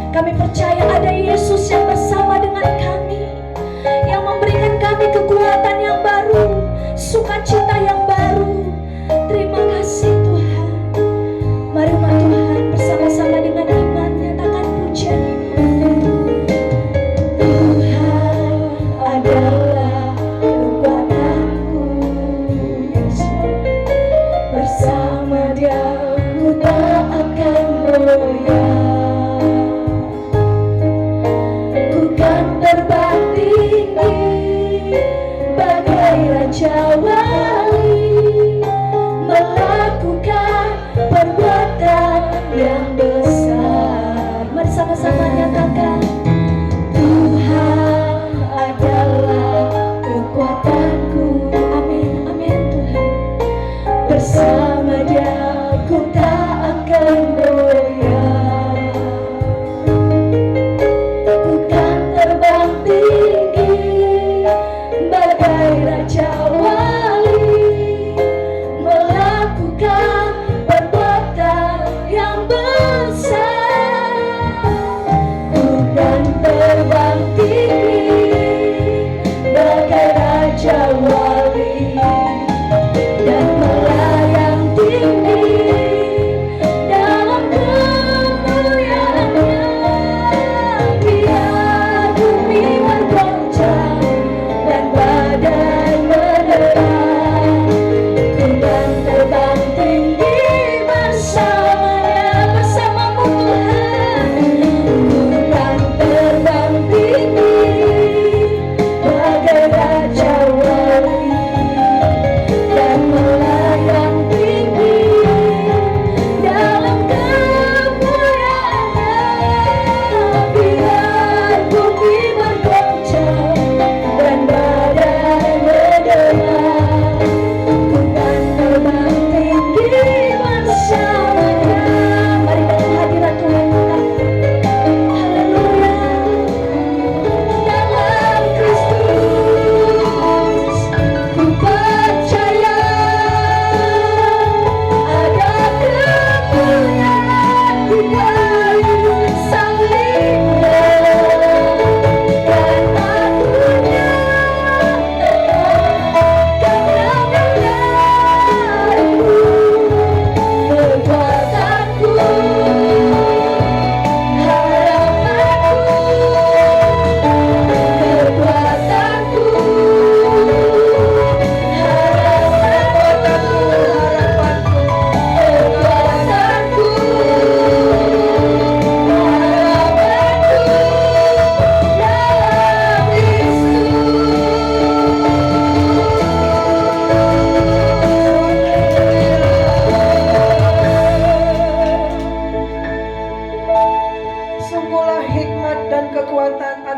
Kami percaya ada Yesus yang bersama dengan kami, yang memberikan kami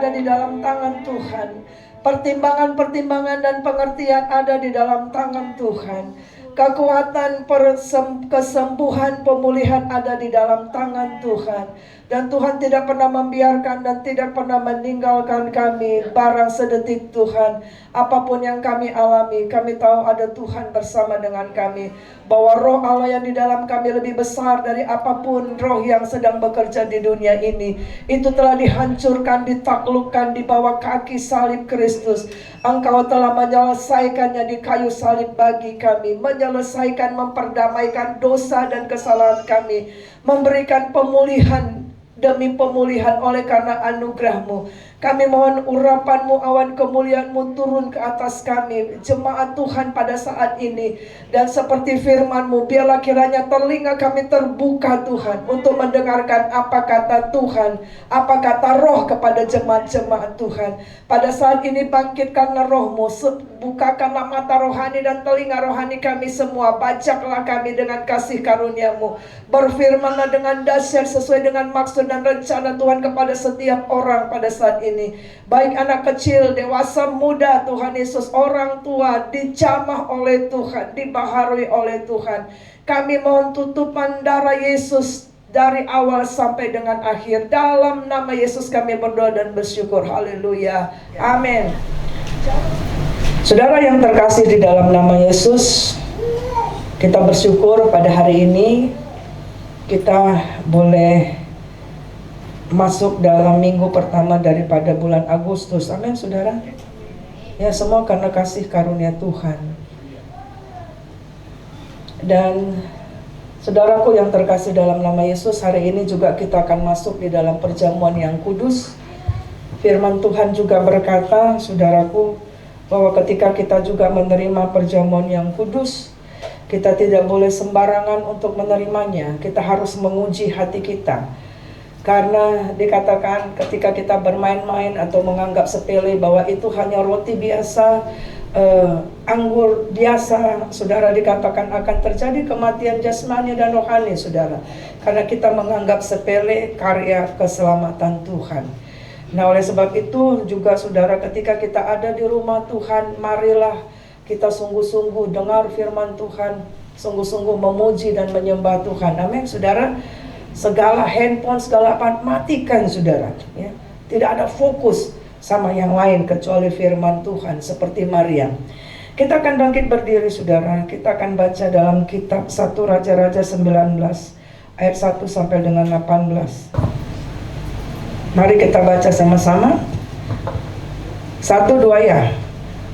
ada di dalam tangan Tuhan. Pertimbangan-pertimbangan dan pengertian ada di dalam tangan Tuhan. Kekuatan kesembuhan, pemulihan ada di dalam tangan Tuhan. Dan Tuhan tidak pernah membiarkan dan tidak pernah meninggalkan kami barang sedetik Tuhan. Apapun yang kami alami, kami tahu ada Tuhan bersama dengan kami. Bahwa roh Allah yang di dalam kami lebih besar dari apapun roh yang sedang bekerja di dunia ini. Itu telah dihancurkan, ditaklukkan di bawah kaki salib Kristus. Engkau telah menyelesaikannya di kayu salib bagi kami. Menyelesaikan, memperdamaikan dosa dan kesalahan kami. Memberikan pemulihan demi pemulihan oleh karena anugerah-Mu. Kami mohon urapan-Mu, awan kemuliaan-Mu turun ke atas kami, jemaat Tuhan pada saat ini. Dan seperti firman-Mu, biarlah kiranya telinga kami terbuka Tuhan, untuk mendengarkan apa kata Tuhan, apa kata Roh kepada jemaat-jemaat Tuhan. Pada saat ini bangkitkanlah Roh-Mu, bukakanlah mata rohani dan telinga rohani kami semua. Bajaklah kami dengan kasih karunia-Mu. Berfirmanlah dengan dahsyat sesuai dengan maksud dan rencana Tuhan kepada setiap orang pada saat ini. Baik anak kecil, dewasa, muda, Tuhan Yesus, orang tua, dijamah oleh Tuhan, dibaharui oleh Tuhan. Kami mohon tutupan darah Yesus dari awal sampai dengan akhir. Dalam nama Yesus kami berdoa dan bersyukur. Haleluya. Amin. Saudara yang terkasih di dalam nama Yesus, kita bersyukur pada hari ini kita boleh masuk dalam minggu pertama daripada bulan Agustus. Amin, saudara. Ya, semua karena kasih karunia Tuhan. Dan saudaraku yang terkasih dalam nama Yesus, hari ini juga kita akan masuk di dalam perjamuan yang kudus. Firman Tuhan juga berkata, saudaraku, bahwa ketika kita juga menerima perjamuan yang kudus, kita tidak boleh sembarangan untuk menerimanya. Kita harus menguji hati kita. Karena dikatakan ketika kita bermain-main atau menganggap sepele bahwa itu hanya roti biasa, anggur biasa, saudara, dikatakan akan terjadi kematian jasmani dan rohani, saudara. Karena kita menganggap sepele karya keselamatan Tuhan. Nah, oleh sebab itu juga, saudara, ketika kita ada di rumah Tuhan, marilah kita sungguh-sungguh dengar firman Tuhan, sungguh-sungguh memuji dan menyembah Tuhan. Amin, saudara. Segala handphone, segala apa, matikan, saudara, ya. Tidak ada fokus sama yang lain kecuali firman Tuhan, seperti Maria. Kita akan bangkit berdiri, saudara. Kita akan baca dalam kitab 1 Raja-Raja 19 ayat 1 sampai dengan 18. Mari kita baca sama-sama. 1, 2 ya.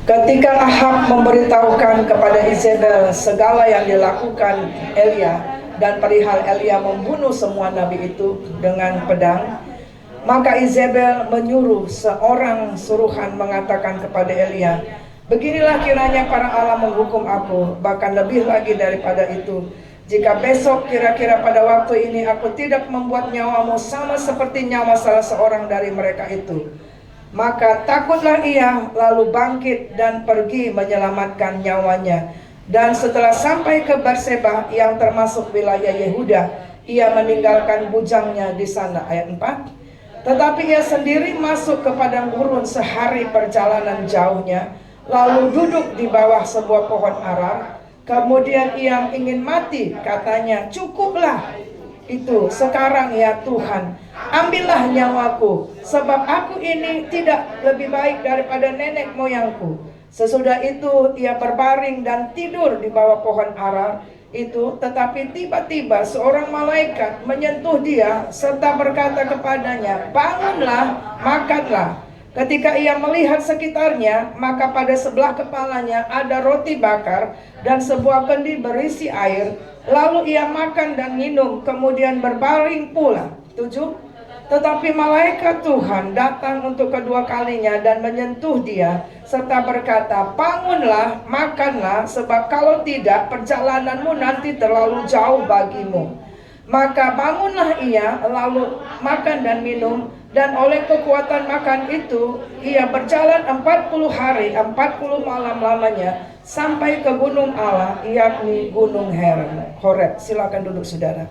Ketika Ahab memberitahukan kepada Izebel segala yang dilakukan Elia dan perihal Elia membunuh semua nabi itu dengan pedang, maka Izebel menyuruh seorang suruhan mengatakan kepada Elia, beginilah kiranya para Allah menghukum aku, bahkan lebih lagi daripada itu, jika besok kira-kira pada waktu ini aku tidak membuat nyawamu sama seperti nyawa salah seorang dari mereka itu. Maka takutlah ia, lalu bangkit dan pergi menyelamatkan nyawanya. Dan setelah sampai ke Berseba yang termasuk wilayah Yehuda, ia meninggalkan bujangnya di sana. Ayat 4. Tetapi ia sendiri masuk ke padang gurun sehari perjalanan jauhnya, lalu duduk di bawah sebuah pohon ara. Kemudian ia ingin mati, katanya, cukuplah itu sekarang ya Tuhan, ambillah nyawaku, sebab aku ini tidak lebih baik daripada nenek moyangku. Sesudah itu ia berbaring dan tidur di bawah pohon ara itu, tetapi tiba-tiba seorang malaikat menyentuh dia serta berkata kepadanya, bangunlah, makanlah. Ketika ia melihat sekitarnya, maka pada sebelah kepalanya ada roti bakar dan sebuah kendi berisi air. Lalu ia makan dan minum, kemudian berbaring pula. 7. Tetapi malaikat Tuhan datang untuk kedua kalinya dan menyentuh dia serta berkata, bangunlah, makanlah, sebab kalau tidak perjalananmu nanti terlalu jauh bagimu. Maka bangunlah ia, lalu makan dan minum, dan oleh kekuatan makan itu ia berjalan 40 hari 40 malam lamanya sampai ke gunung Allah, yakni gunung Horeb. Silakan duduk, saudara.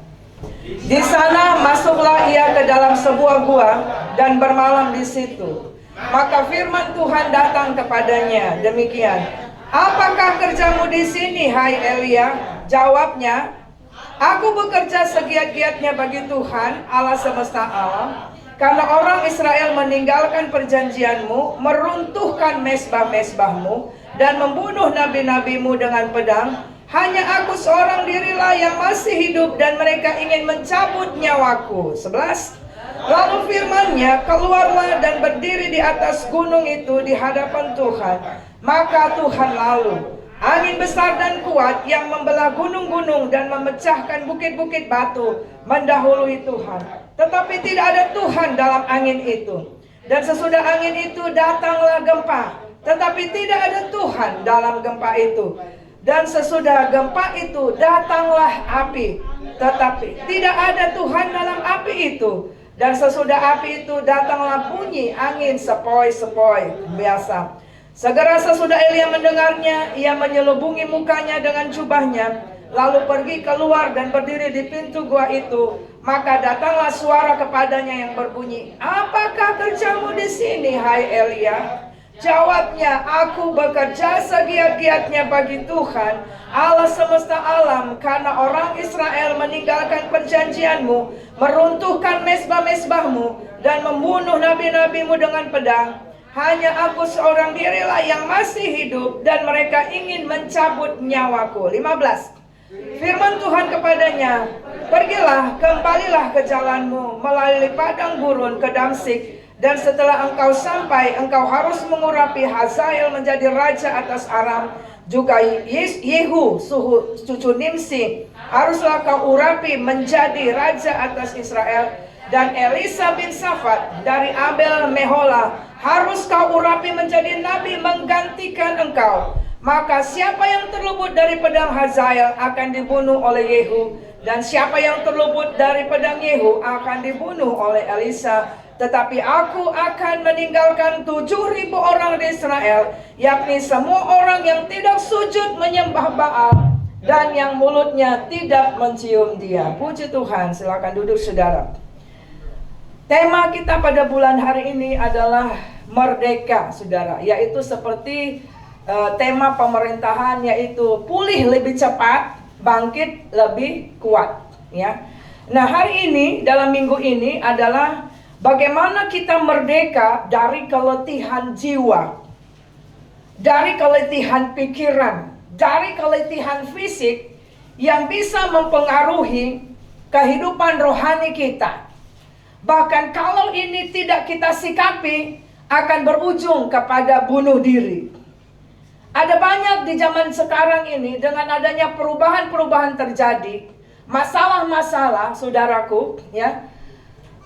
Di sana masuklah ia ke dalam sebuah gua dan bermalam di situ. Maka firman Tuhan datang kepadanya demikian, apakah kerjamu di sini, hai Elia? Jawabnya, aku bekerja segiat-giatnya bagi Tuhan, Allah semesta alam, karena orang Israel meninggalkan perjanjianmu, meruntuhkan mezbah-mezbahmu, dan membunuh nabi-nabimu dengan pedang. Hanya aku seorang dirilah yang masih hidup, dan mereka ingin mencabut nyawaku. 11. Lalu firman-Nya, keluarlah dan berdiri di atas gunung itu di hadapan Tuhan. Maka Tuhan lalu, angin besar dan kuat yang membelah gunung-gunung dan memecahkan bukit-bukit batu mendahului Tuhan. Tetapi tidak ada Tuhan dalam angin itu. Dan sesudah angin itu datanglah gempa. Tetapi tidak ada Tuhan dalam gempa itu. Dan sesudah gempa itu datanglah api. Tetapi tidak ada Tuhan dalam api itu. Dan sesudah api itu datanglah bunyi angin sepoi-sepoi biasa. Segera sesudah Elia mendengarnya, ia menyelubungi mukanya dengan jubahnya, lalu pergi keluar dan berdiri di pintu gua itu. Maka datanglah suara kepadanya yang berbunyi, apakah kerjamu di sini, hai Elia? Jawabnya, aku bekerja segiat-giatnya bagi Tuhan, Allah semesta alam, karena orang Israel meninggalkan perjanjianmu, meruntuhkan mezbah-mezbahmu, dan membunuh nabi-nabimu dengan pedang. Hanya aku seorang dirilah yang masih hidup, dan mereka ingin mencabut nyawaku. 15. Firman Tuhan kepadanya, pergilah, kembalilah ke jalanmu, melalui padang gurun ke Damsyik. Dan setelah engkau sampai, engkau harus mengurapi Hazael menjadi raja atas Aram. Juga Yehu, cucu Nimsi, haruslah kau urapi menjadi raja atas Israel. Dan Elisa bin Safat dari Abel Mehola harus kau urapi menjadi nabi menggantikan engkau. Maka siapa yang terluput dari pedang Hazael akan dibunuh oleh Yehu, dan siapa yang terluput dari pedang Yehu akan dibunuh oleh Elisa. Tetapi aku akan meninggalkan 7.000 orang di Israel, yakni semua orang yang tidak sujud menyembah Baal dan yang mulutnya tidak mencium dia. Puji Tuhan, silakan duduk saudara. Tema kita pada bulan hari ini adalah merdeka saudara, yaitu seperti tema pemerintahan, yaitu pulih lebih cepat, bangkit lebih kuat ya. Nah, hari ini dalam minggu ini adalah bagaimana kita merdeka dari keletihan jiwa, dari keletihan pikiran, dari keletihan fisik yang bisa mempengaruhi kehidupan rohani kita. Bahkan kalau ini tidak kita sikapi, akan berujung kepada bunuh diri. Ada banyak di zaman sekarang ini, dengan adanya perubahan-perubahan terjadi, masalah-masalah saudaraku ya,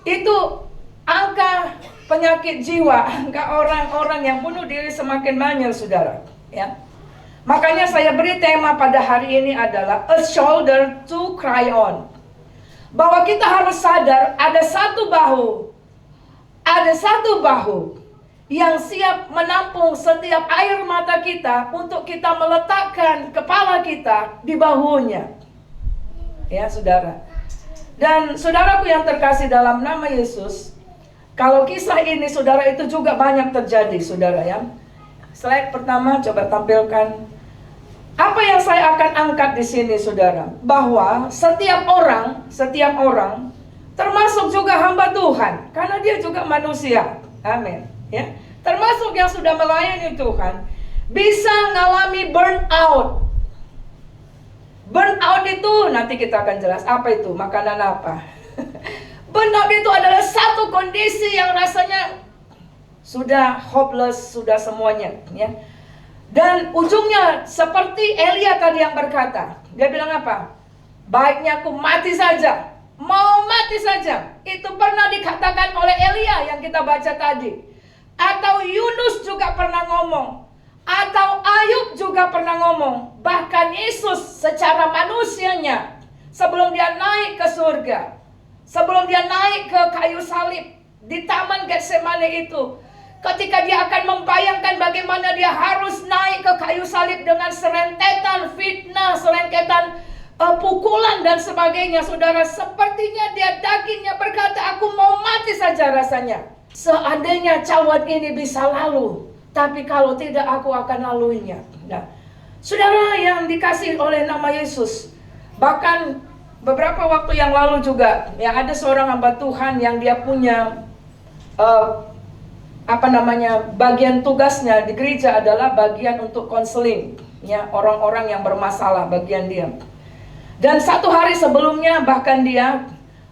itu angka penyakit jiwa, angka orang-orang yang bunuh diri semakin banyak saudara ya. Makanya saya beri tema pada hari ini adalah a shoulder to cry on. Bahwa kita harus sadar ada satu bahu yang siap menampung setiap air mata kita untuk kita meletakkan kepala kita di bahunya. Ya saudara. Dan saudaraku yang terkasih dalam nama Yesus, kalau kisah ini saudara itu juga banyak terjadi saudara ya. Slide pertama coba tampilkan. Apa yang saya akan angkat di sini saudara, bahwa setiap orang termasuk juga hamba Tuhan, karena dia juga manusia. Amin ya. Termasuk yang sudah melayani Tuhan, bisa mengalami burnout. Burnout itu nanti kita akan jelas apa itu, makanan apa. Burnout itu adalah satu kondisi yang rasanya sudah hopeless, sudah semuanya ya. Dan ujungnya seperti Elia tadi yang berkata, dia bilang apa? Baiknya aku mati saja, mau mati saja. Itu pernah dikatakan oleh Elia yang kita baca tadi. Atau Yunus juga pernah ngomong, atau Ayub juga pernah ngomong. Bahkan Yesus secara manusianya, sebelum dia naik ke surga, sebelum dia naik ke kayu salib di Taman Getsemane itu, ketika dia akan membayangkan bagaimana dia harus naik ke kayu salib dengan serentetan fitnah, serentetan pukulan dan sebagainya, saudara, sepertinya dia dagingnya berkata, aku mau mati saja rasanya. Seandainya cawan ini bisa lalu, tapi kalau tidak aku akan laluinya. Nah, saudara yang dikasih oleh nama Yesus, bahkan beberapa waktu yang lalu juga, ya ada seorang hamba Tuhan yang dia punya bagian tugasnya di gereja adalah bagian untuk konseling, ya orang-orang yang bermasalah, bagian dia. Dan satu hari sebelumnya bahkan dia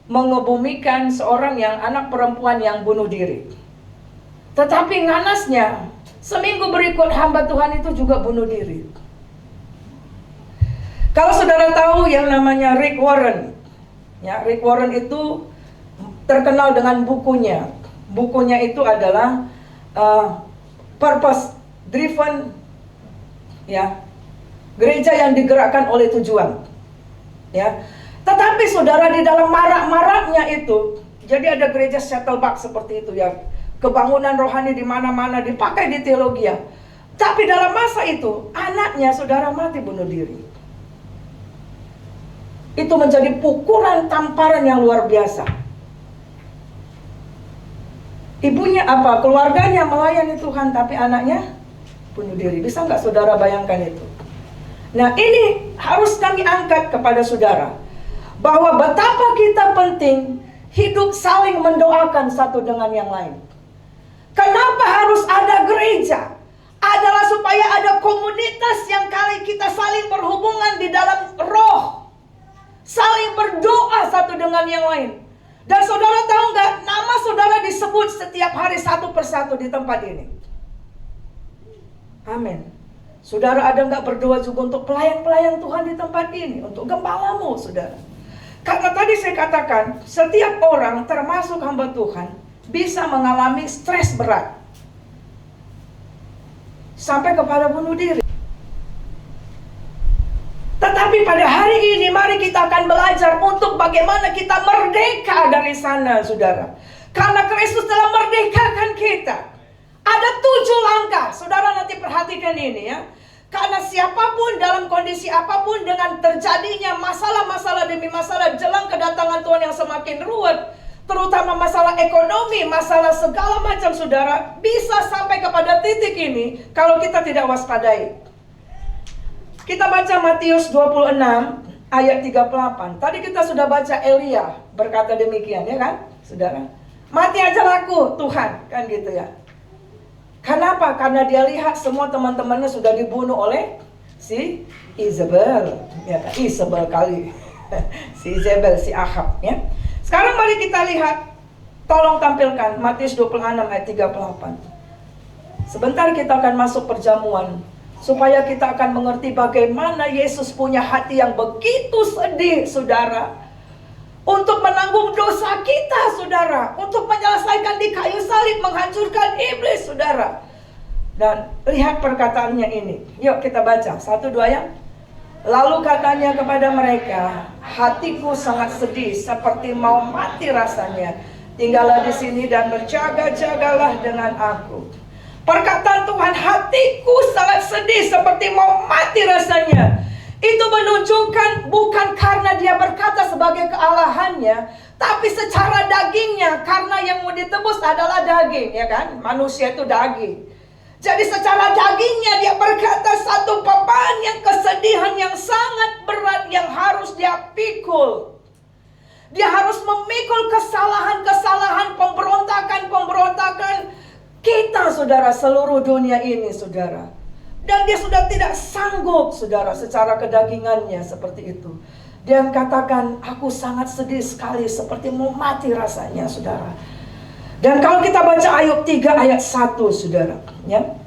mengebumikan seorang yang anak perempuan yang bunuh diri. Tetapi nganasnya, seminggu berikut hamba Tuhan itu juga bunuh diri. Kalau saudara tahu yang namanya Rick Warren, ya Rick Warren itu terkenal dengan bukunya. Bukunya itu adalah Purpose Driven, ya gereja yang digerakkan oleh tujuan, ya. Tetapi saudara, di dalam marak-maraknya itu, jadi ada gereja Saddleback seperti itu ya. Kebangunan rohani di mana-mana dipakai di teologi. Tapi dalam masa itu, anaknya saudara mati bunuh diri. Itu menjadi pukulan tamparan yang luar biasa. Ibunya apa? Keluarganya melayani Tuhan, tapi anaknya bunuh diri. Bisa nggak saudara bayangkan itu? Nah, ini harus kami angkat kepada saudara, bahwa betapa kita penting hidup saling mendoakan satu dengan yang lain. Kenapa harus ada gereja? Adalah supaya ada komunitas yang kali kita saling berhubungan di dalam roh, saling berdoa satu dengan yang lain. Dan saudara tahu nggak, nama saudara disebut setiap hari satu persatu di tempat ini. Amin. Saudara ada nggak berdoa juga untuk pelayan-pelayan Tuhan di tempat ini, untuk gembalamu, saudara? Karena tadi saya katakan, setiap orang termasuk hamba Tuhan bisa mengalami stres berat sampai kepada bunuh diri. Tetapi pada hari ini mari kita akan belajar untuk bagaimana kita merdeka dari sana, saudara. Karena Kristus telah merdekakan kita. Ada 7 langkah, saudara nanti perhatikan ini ya. Karena siapapun dalam kondisi apapun, dengan terjadinya masalah-masalah demi masalah jelang kedatangan Tuhan yang semakin ruwet, terutama masalah ekonomi, masalah segala macam, saudara, bisa sampai kepada titik ini kalau kita tidak waspadai. Kita baca Matius 26 ayat 38. Tadi kita sudah baca Elia berkata demikian, ya kan, saudara? Mati aja laku Tuhan, kan gitu ya. Kenapa? Karena dia lihat semua teman-temannya sudah dibunuh oleh si Izebel, ya kan? Izebel kali, si Izebel, si Ahab, ya. Sekarang mari kita lihat, tolong tampilkan Matius 26 ayat 38. Sebentar kita akan masuk perjamuan, supaya kita akan mengerti bagaimana Yesus punya hati yang begitu sedih, saudara, untuk menanggung dosa kita, saudara, untuk menyelesaikan di kayu salib, menghancurkan iblis, saudara. Dan lihat perkataannya ini. Yuk kita baca, 1, 2 ya. Lalu katanya kepada mereka, hatiku sangat sedih seperti mau mati rasanya. Tinggallah di sini dan berjaga-jagalah dengan aku. Perkataan Tuhan, hatiku sangat sedih seperti mau mati rasanya. Itu menunjukkan bukan karena dia berkata sebagai kealahannya, tapi secara dagingnya, karena yang mau ditebus adalah daging, ya kan? Manusia itu daging. Jadi secara dagingnya dia berkata satu beban yang kesedihan yang sangat berat yang harus dia pikul. Dia harus memikul kesalahan-kesalahan, pemberontakan kita, saudara, seluruh dunia ini, saudara. Dan dia sudah tidak sanggup, saudara, secara kedagingannya seperti itu. Dia katakan, aku sangat sedih sekali seperti mau mati rasanya, saudara. Dan kalau kita baca Ayub 3 ayat 1, saudara, ya,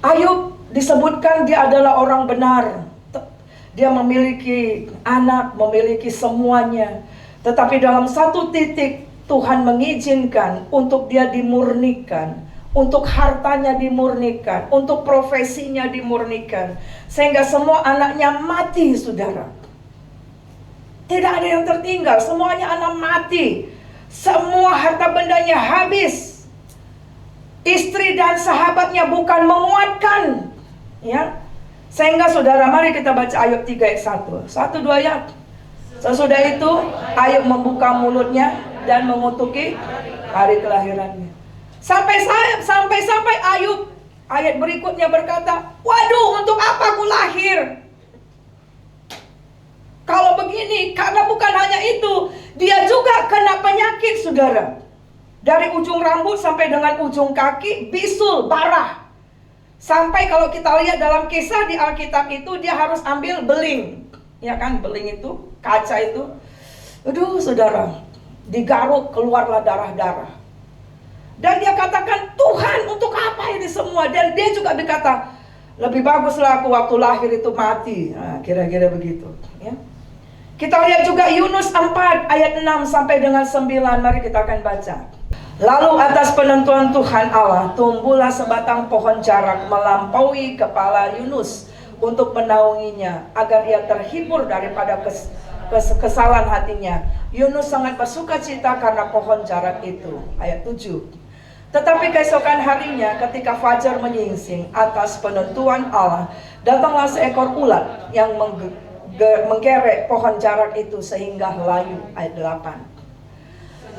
Ayub disebutkan dia adalah orang benar. Dia memiliki anak, memiliki semuanya. Tetapi dalam satu titik Tuhan mengizinkan untuk dia dimurnikan, untuk hartanya dimurnikan, untuk profesinya dimurnikan, sehingga semua anaknya mati, saudara. Tidak ada yang tertinggal, semuanya anak mati. Semua harta bendanya habis. Istri dan sahabatnya bukan menguatkan, ya. Sehingga saudara, mari kita baca Ayub 3 ayat 1. 1, 2 ya. Sesudah itu Ayub membuka mulutnya dan mengutuki hari kelahirannya. Sampai Ayub ayat berikutnya berkata, waduh, untuk apa aku lahir? Kalau begini, karena bukan hanya itu, dia juga kena penyakit, saudara. Dari ujung rambut sampai dengan ujung kaki, bisul, barah. Sampai kalau kita lihat dalam kisah di Alkitab itu, dia harus ambil beling. Ya kan, beling itu, kaca itu. Aduh, saudara, digaruk, keluarlah darah-darah. Dan dia katakan, Tuhan, untuk apa ini semua? Dan dia juga berkata, lebih baguslah aku waktu lahir itu mati. Nah, kira-kira begitu. Ya. Kita lihat juga Yunus 4 ayat 6 sampai dengan 9. Mari kita akan baca. Lalu atas penentuan Tuhan Allah, tumbuhlah sebatang pohon jarak melampaui kepala Yunus untuk menaunginya, agar ia terhibur daripada kesalahan hatinya. Yunus sangat bersuka cita karena pohon jarak itu. Ayat 7. Tetapi keesokan harinya ketika fajar menyingsing, atas penentuan Allah, datanglah seekor ulat yang menggerek pohon jarak itu sehingga layu. Ayat 8.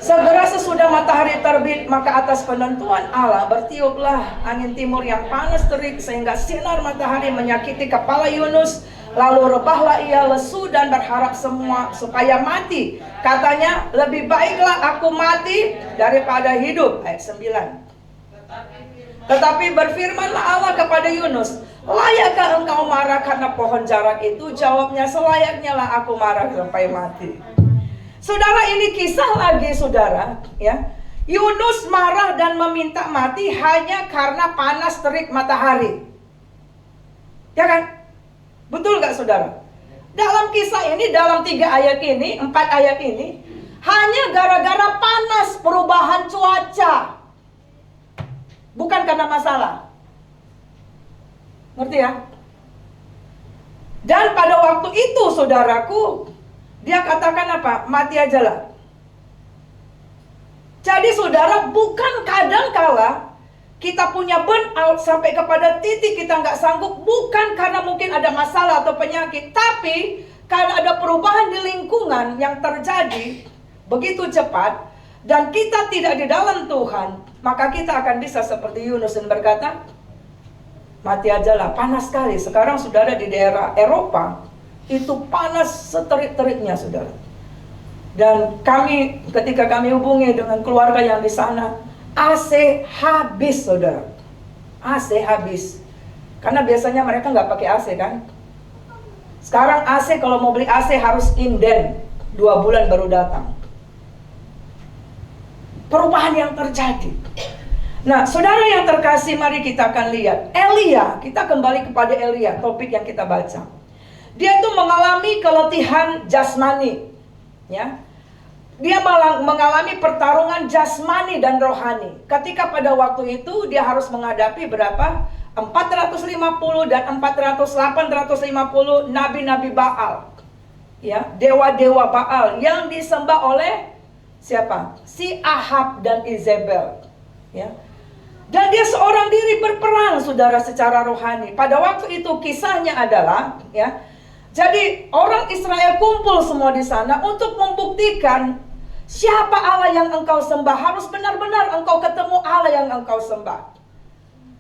Segera sesudah matahari terbit, maka atas penentuan Allah bertiuplah angin timur yang panas terik sehingga sinar matahari menyakiti kepala Yunus. Lalu rebahlah ia lesu dan berharap semua supaya mati. Katanya, lebih baiklah aku mati daripada hidup. Ayat 9. Tetapi berfirmanlah Allah kepada Yunus, layakkah engkau marah karena pohon jarak itu? Jawabnya, selayaknya lah aku marah sampai mati. Saudara, ini kisah lagi, saudara, ya. Yunus marah dan meminta mati hanya karena panas terik matahari. Ya kan? Betul gak, saudara? Dalam kisah ini, dalam 3 ayat ini, 4 ayat ini, hanya gara-gara panas, perubahan cuaca. Bukan karena masalah. Ngerti ya? Dan pada waktu itu, saudaraku, dia katakan apa? Mati aja lah. Jadi saudara, bukan kadang-kala kita punya burnout sampai kepada titik kita nggak sanggup, bukan karena mungkin ada masalah atau penyakit, tapi karena ada perubahan di lingkungan yang terjadi begitu cepat dan kita tidak di dalam Tuhan, maka kita akan bisa seperti Yunus dan berkata, mati aja lah, panas sekali. Sekarang saudara di daerah Eropa itu panas seterik-teriknya, saudara. Dan kami, ketika kami hubungi dengan keluarga yang di sana, AC habis, saudara. AC habis. Karena biasanya mereka nggak pakai AC kan. Sekarang AC, kalau mau beli AC harus inden, 2 bulan baru datang. Perubahan yang terjadi. Nah, saudara yang terkasih, mari kita akan lihat Elia. Kita kembali kepada Elia, topik yang kita baca. Dia tuh mengalami keletihan jasmani, ya. Dia mengalami pertarungan jasmani dan rohani. Ketika pada waktu itu dia harus menghadapi berapa? 450 dan 850 nabi-nabi Baal. Ya, dewa-dewa Baal yang disembah oleh siapa? Si Ahab dan Izebel. Ya. Dan dia seorang diri berperang, saudara, secara rohani. Pada waktu itu kisahnya adalah, ya. Jadi orang Israel kumpul semua di sana untuk membuktikan siapa Allah yang engkau sembah. Harus benar-benar engkau ketemu Allah yang engkau sembah.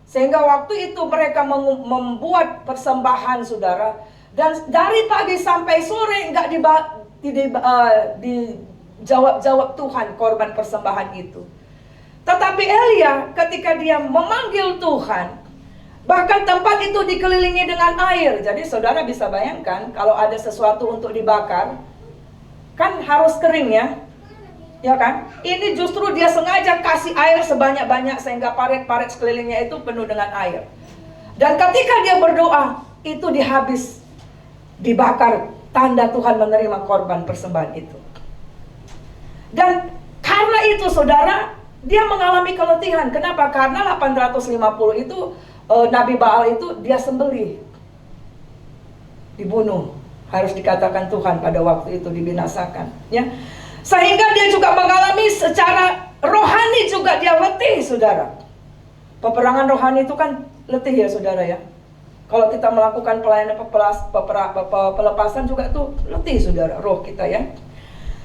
Sehingga waktu itu mereka membuat persembahan, saudara. Dan dari pagi sampai sore nggak dijawab Tuhan korban persembahan itu. Tetapi Elia ketika dia memanggil Tuhan, bahkan tempat itu dikelilingi dengan air. Jadi saudara bisa bayangkan kalau ada sesuatu untuk dibakar, kan harus kering ya. Ya kan? Ini justru dia sengaja kasih air sebanyak-banyak sehingga parit-parit sekelilingnya itu penuh dengan air. Dan ketika dia berdoa, itu dihabis, dibakar, tanda Tuhan menerima korban persembahan itu. Dan karena itu, saudara, dia mengalami keletihan. Kenapa? Karena 850 itu Nabi Baal itu dia sembelih, dibunuh. Harus dikatakan Tuhan pada waktu itu dibinasakan, ya. Sehingga dia juga mengalami secara rohani juga dia letih, saudara. Peperangan rohani itu kan letih ya, saudara ya. Kalau kita melakukan pelayanan pelepasan juga tuh letih, saudara, roh kita ya.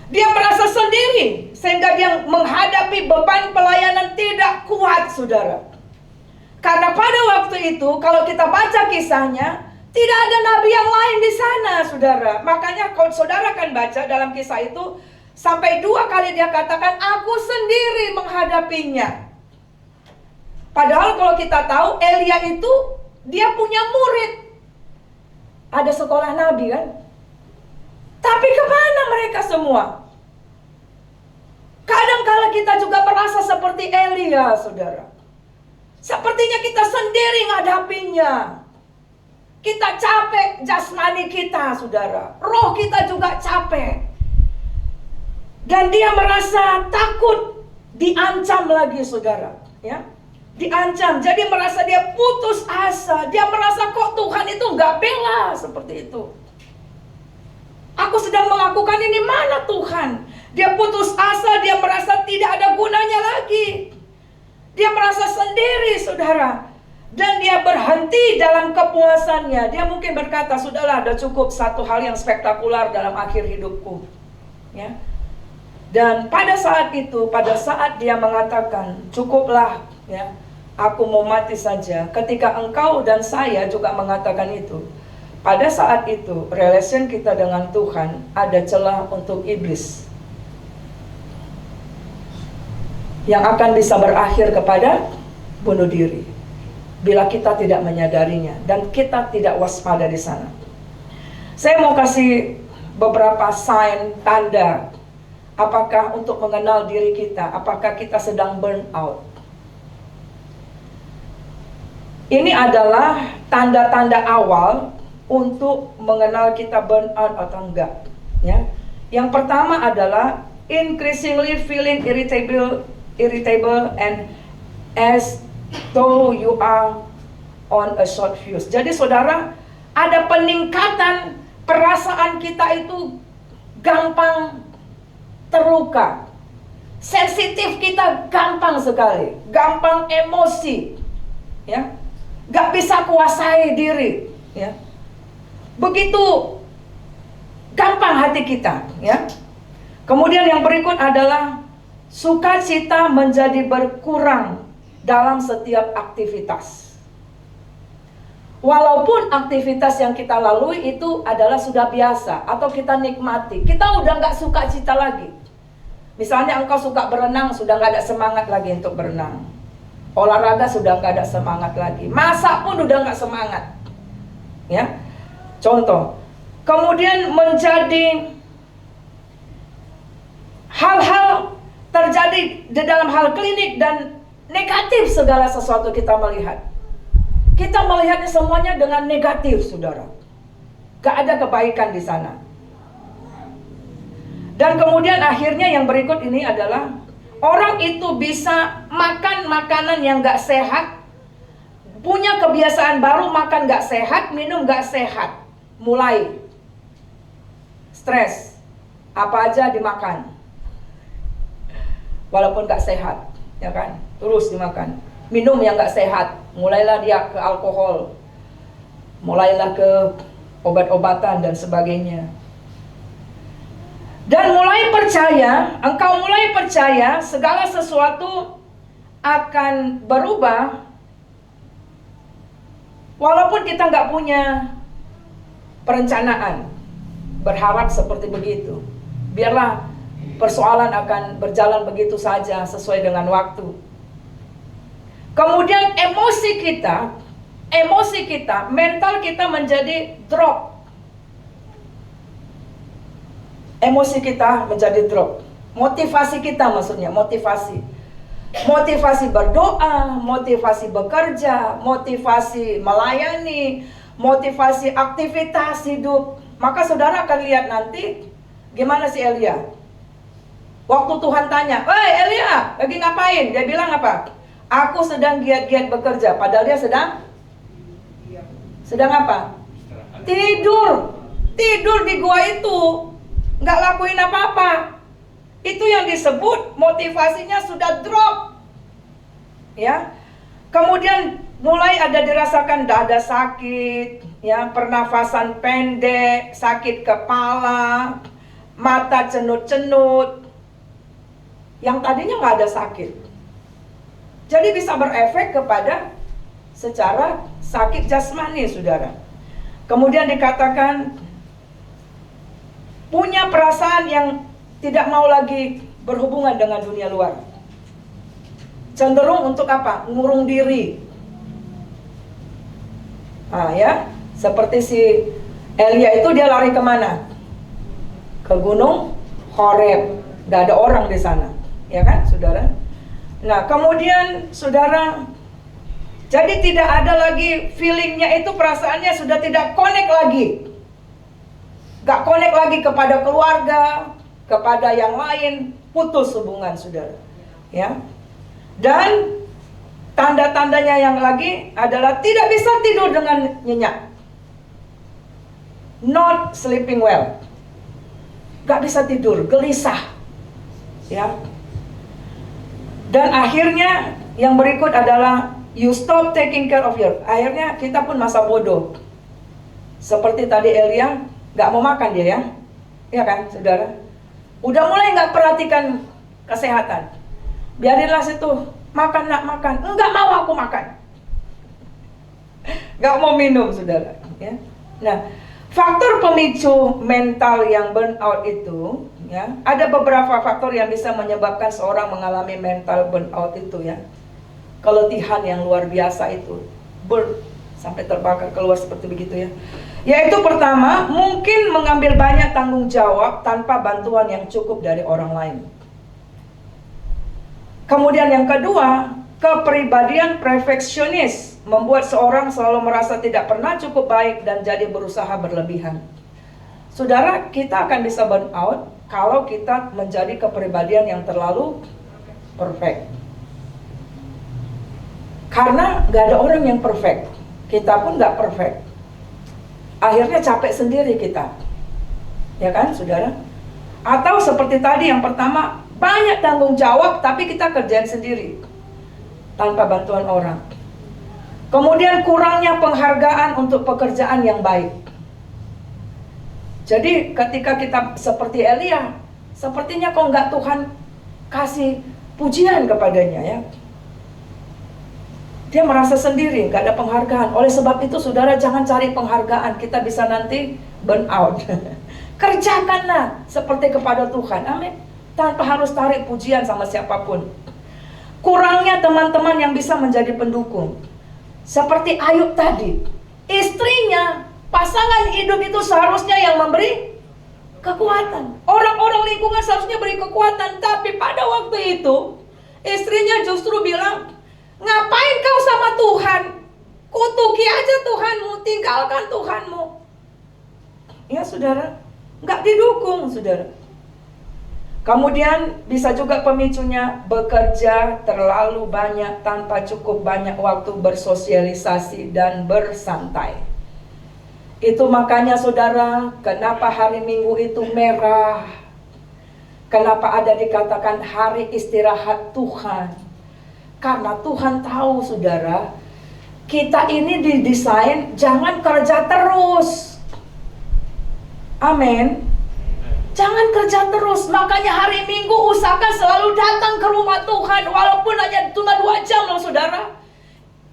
Dia merasa sendiri, sehingga dia menghadapi beban pelayanan tidak kuat, saudara. Karena pada waktu itu, kalau kita baca kisahnya, tidak ada nabi yang lain di sana, saudara. Makanya kalau saudara kan baca dalam kisah itu, sampai 2 kali dia katakan, aku sendiri menghadapinya. Padahal kalau kita tahu, Elia itu, dia punya murid. Ada sekolah nabi kan? Tapi kemana mereka semua? Kadang-kala kita juga merasa seperti Elia, saudara. Sepertinya kita sendiri ngadapinya. Kita capek jasmani kita, saudara. Roh kita juga capek. Dan dia merasa takut, diancam lagi, saudara. Ya, diancam. Jadi merasa dia putus asa. Dia merasa kok Tuhan itu nggak bela seperti itu. Aku sedang melakukan ini, mana Tuhan? Dia putus asa, dia merasa tidak ada gunanya lagi. Dia merasa sendiri, saudara. Dan dia berhenti dalam kepuasannya. Dia mungkin berkata, sudahlah, ada cukup satu hal yang spektakuler dalam akhir hidupku. Ya. Dan pada saat itu, pada saat dia mengatakan, cukuplah, ya, aku mau mati saja. Ketika engkau dan saya juga mengatakan itu, pada saat itu, relation kita dengan Tuhan ada celah untuk iblis yang akan bisa berakhir kepada bunuh diri bila kita tidak menyadarinya dan kita tidak waspada di sana. Saya mau kasih beberapa sign, tanda, apakah untuk mengenal diri kita, apakah kita sedang burn out. Ini adalah tanda-tanda awal untuk mengenal kita burn out atau enggak, ya. Yang pertama adalah increasingly feeling irritable and as though you are on a short fuse. Jadi saudara, ada peningkatan perasaan kita itu gampang terluka. Sensitif kita gampang sekali, gampang emosi, ya. Gak bisa kuasai diri, ya. Begitu gampang hati kita, ya. Kemudian yang berikut adalah sukacita menjadi berkurang dalam setiap aktivitas. Walaupun aktivitas yang kita lalui itu adalah sudah biasa atau kita nikmati, kita udah gak sukacita lagi. Misalnya engkau suka berenang, sudah gak ada semangat lagi untuk berenang. Olahraga sudah gak ada semangat lagi. Masak pun udah gak semangat, ya. Contoh, kemudian menjadi hal-hal terjadi di dalam hal klinik dan negatif, segala sesuatu kita melihat. Kita melihatnya semuanya dengan negatif, saudara. Gak ada kebaikan di sana. Dan kemudian akhirnya yang berikut ini adalah orang itu bisa makan makanan yang gak sehat, punya kebiasaan baru makan gak sehat, minum gak sehat. Mulai stres, apa aja dimakan, walaupun gak sehat, ya kan, terus dimakan. Minum yang gak sehat, mulailah dia ke alkohol, mulailah ke obat-obatan dan sebagainya. Dan mulai percaya, engkau mulai percaya segala sesuatu akan berubah, walaupun kita gak punya perencanaan, berharap seperti begitu. Biarlah persoalan akan berjalan begitu saja sesuai dengan waktu. Kemudian emosi kita, mental kita menjadi drop. Emosi kita menjadi drop. Motivasi kita, maksudnya motivasi berdoa, motivasi bekerja, motivasi melayani, motivasi aktivitas hidup. Maka saudara akan lihat nanti gimana si Elia. Waktu Tuhan tanya, "Hei Elia, lagi ngapain?" Dia bilang apa? "Aku sedang giat-giat bekerja." Padahal dia sedang apa? Tidur di gua itu, nggak lakuin apa-apa. Itu yang disebut motivasinya sudah drop, ya. Kemudian mulai ada dirasakan dada sakit, ya, pernafasan pendek, sakit kepala, mata cenut-cenut, yang tadinya nggak ada sakit. Jadi bisa berefek kepada secara sakit jasmani, saudara. Kemudian dikatakan punya perasaan yang tidak mau lagi berhubungan dengan dunia luar. Cenderung untuk apa? Ngurung diri. Ya, seperti si Elia itu, dia lari kemana? Ke gunung Horeb. Gak ada orang di sana, ya kan, saudara? Nah, kemudian saudara, jadi tidak ada lagi feelingnya itu, perasaannya sudah tidak connect lagi. Gak connect lagi kepada keluarga, kepada yang lain, putus hubungan, saudara. Ya. Dan tanda-tandanya yang lagi adalah tidak bisa tidur dengan nyenyak. Not sleeping well. Gak bisa tidur, gelisah. Ya. Dan akhirnya yang berikut adalah you stop taking care of your. Akhirnya kita pun masa bodoh. Seperti tadi Elia, gak mau makan dia, ya. Ya kan, saudara? Udah mulai gak perhatikan kesehatan. Biarinlah situ, makan nak makan. Enggak mau aku makan. Gak mau minum, saudara. Ya. Nah, faktor pemicu mental yang burnout itu, ya, ada beberapa faktor yang bisa menyebabkan seorang mengalami mental burnout itu, ya. Keletihan yang luar biasa itu, sampai terbakar keluar seperti begitu, ya. Yaitu pertama, mungkin mengambil banyak tanggung jawab tanpa bantuan yang cukup dari orang lain. Kemudian yang kedua, kepribadian perfeksionis membuat seorang selalu merasa tidak pernah cukup baik dan jadi berusaha berlebihan. Saudara, kita akan bisa burn out kalau kita menjadi kepribadian yang terlalu perfect. Karena gak ada orang yang perfect. Kita pun gak perfect. Akhirnya capek sendiri kita. Ya kan, saudara? Atau seperti tadi yang pertama, banyak tanggung jawab tapi kita kerjain sendiri tanpa bantuan orang. Kemudian kurangnya penghargaan untuk pekerjaan yang baik. Jadi ketika kita seperti Elia, sepertinya kok nggak Tuhan kasih pujian kepadanya, ya. Dia merasa sendiri, nggak ada penghargaan. Oleh sebab itu, saudara, jangan cari penghargaan. Kita bisa nanti burn out. Kerjakanlah seperti kepada Tuhan, amin. Tanpa harus tarik pujian sama siapapun. Kurangnya teman-teman yang bisa menjadi pendukung. Seperti Ayub tadi, istrinya, pasangan hidup itu seharusnya yang memberi kekuatan. Orang-orang lingkungan seharusnya beri kekuatan. Tapi pada waktu itu, istrinya justru bilang, ngapain kau sama Tuhan? Kutuki aja Tuhanmu, tinggalkan Tuhanmu. Ya, saudara, nggak didukung, saudara. Kemudian bisa juga pemicunya bekerja terlalu banyak tanpa cukup banyak waktu bersosialisasi dan bersantai. Itu makanya, saudara, kenapa hari Minggu itu merah? Kenapa ada dikatakan hari istirahat Tuhan? Karena Tuhan tahu, saudara, kita ini didesain jangan kerja terus. Amin. Jangan kerja terus. Makanya hari Minggu usahakan selalu datang ke rumah Tuhan. Walaupun hanya cuma 2 jam loh, saudara.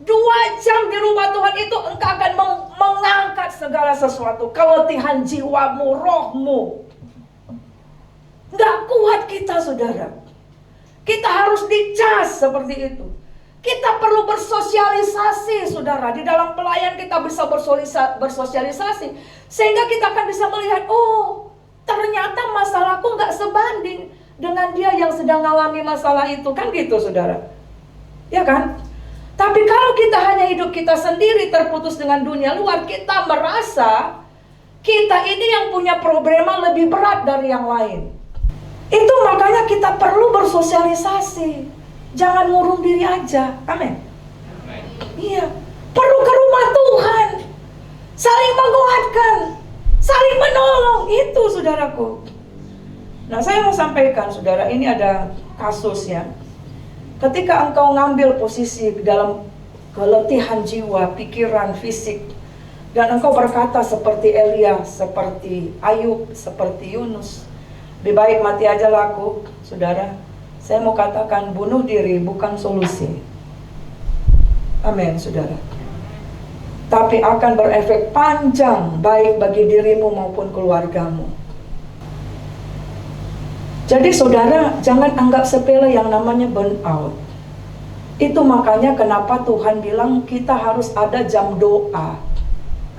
2 jam di rumah Tuhan itu engkau akan mengangkat segala sesuatu. Keletihan jiwamu, rohmu. Gak kuat kita, saudara. Kita harus dicas seperti itu. Kita perlu bersosialisasi, saudara. Di dalam pelayan kita bisa bersosialisasi. Sehingga kita akan bisa melihat, oh, ternyata masalahku gak sebanding dengan dia yang sedang mengalami masalah itu. Kan gitu, saudara. Ya kan? Tapi kalau kita hanya hidup kita sendiri, terputus dengan dunia luar, kita merasa kita ini yang punya problema lebih berat dari yang lain. Itu makanya kita perlu bersosialisasi. Jangan ngurung diri aja. Amin. Iya. Perlu ke rumah Tuhan. Saling menguatkan, saling menolong. Itu, saudaraku. Nah, saya mau sampaikan, saudara, ini ada kasusnya. Ketika engkau ngambil posisi dalam keletihan jiwa, pikiran, fisik, dan engkau berkata seperti Elia, seperti Ayub, seperti Yunus, Lebih baik mati aja laku, saudara. Saya mau katakan bunuh diri bukan solusi. Amin, saudara. Tapi akan berefek panjang baik bagi dirimu maupun keluargamu. Jadi saudara, jangan anggap sepele yang namanya burnout. Itu makanya kenapa Tuhan bilang kita harus ada jam doa.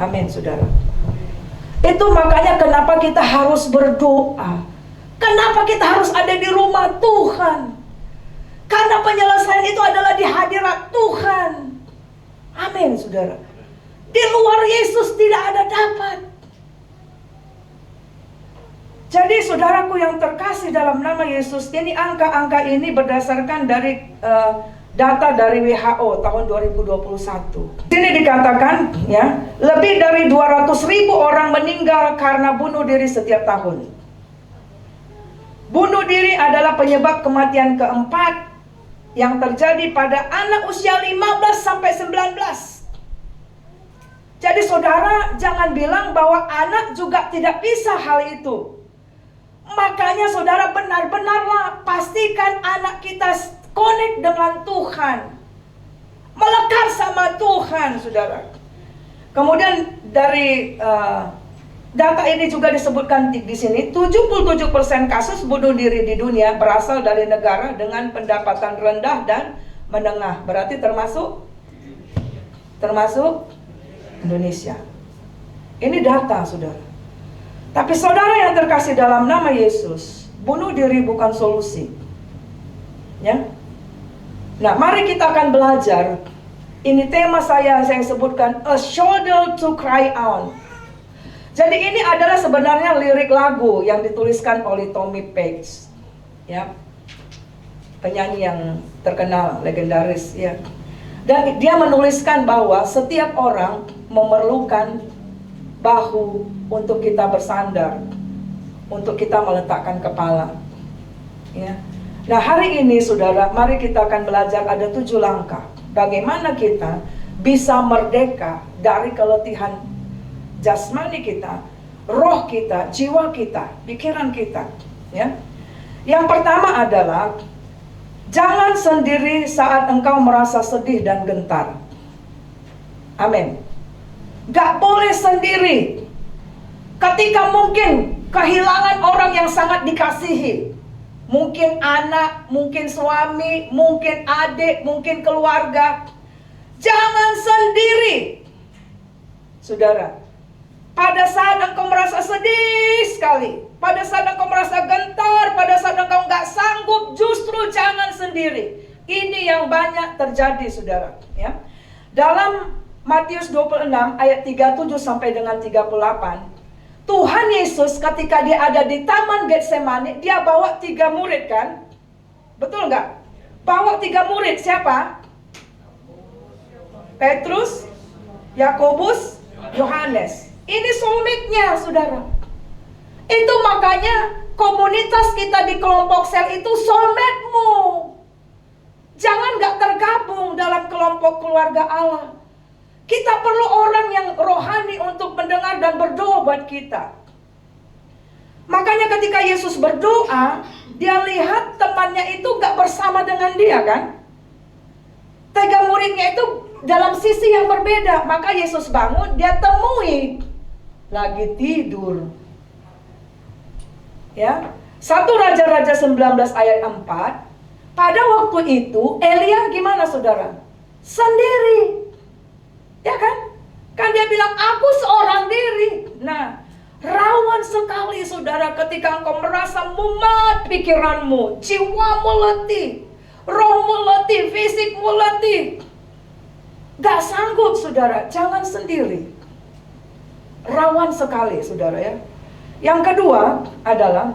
Amin, saudara. Itu makanya kenapa kita harus berdoa. Kenapa kita harus ada di rumah Tuhan? Karena penyelesaian itu adalah di hadirat Tuhan. Amin, saudara. Di luar Yesus tidak ada dapat. Jadi saudaraku yang terkasih dalam nama Yesus, ini angka-angka ini berdasarkan dari data dari WHO tahun 2021. Sini dikatakan ya, lebih dari 200.000 orang meninggal karena bunuh diri setiap tahun. Bunuh diri adalah penyebab kematian keempat yang terjadi pada anak usia 15 sampai 19. Jadi saudara jangan bilang bahwa anak juga tidak bisa hal itu. Makanya saudara benar-benarlah pastikan anak kita connect dengan Tuhan, melekat sama Tuhan, saudara. Kemudian dari data ini juga disebutkan di sini, 77% kasus bunuh diri di dunia berasal dari negara dengan pendapatan rendah dan menengah. Berarti termasuk Indonesia. Ini data, saudara. Tapi saudara yang terkasih dalam nama Yesus, bunuh diri bukan solusi. Ya. Nah, mari kita akan belajar. Ini tema saya sebutkan, a shoulder to cry on. Jadi ini adalah sebenarnya lirik lagu yang dituliskan oleh Tommy Page. Ya. Penyanyi yang terkenal, legendaris ya. Dan dia menuliskan bahwa setiap orang memerlukan bahu untuk kita bersandar, untuk kita meletakkan kepala. Ya. Nah hari ini saudara, mari kita akan belajar ada 7 langkah. Bagaimana kita bisa merdeka dari keletihan jasmani kita, roh kita, jiwa kita, pikiran kita. Ya. Yang pertama adalah, jangan sendiri saat engkau merasa sedih dan gentar. Amin. Gak boleh sendiri. Ketika mungkin kehilangan orang yang sangat dikasihi, mungkin anak, mungkin suami, mungkin adik, mungkin keluarga, jangan sendiri. Saudara, pada saat engkau merasa sedih sekali, pada saat engkau merasa gentar, pada saat engkau gak sanggup, justru jangan sendiri. Ini yang banyak terjadi, saudara. Ya. Dalam Matius 26 ayat 37 sampai dengan 38, Tuhan Yesus ketika dia ada di Taman Getsemani, dia bawa 3 murid kan? Betul nggak? Bawa 3 murid, siapa? Petrus, Yakobus, Yohanes. Ini soulmate-nya, saudara. Itu makanya komunitas kita di kelompok sel itu soulmate-mu. Jangan nggak tergabung dalam kelompok keluarga Allah. Kita perlu orang yang rohani untuk mendengar dan berdoa buat kita. Makanya ketika Yesus berdoa, dia lihat temannya itu gak bersama dengan dia kan. 3 muridnya itu dalam sisi yang berbeda. Maka Yesus bangun, dia temui, lagi tidur. Ya, 1 Raja-Raja 19 ayat 4. Pada waktu itu Elia gimana saudara? Sendiri. Ya kan? Kan dia bilang, aku seorang diri. Nah, rawan sekali saudara ketika engkau merasa mumet pikiranmu, jiwamu letih, rohmu letih, fisikmu letih. Gak sanggup saudara, jangan sendiri. Rawan sekali saudara ya. Yang kedua adalah,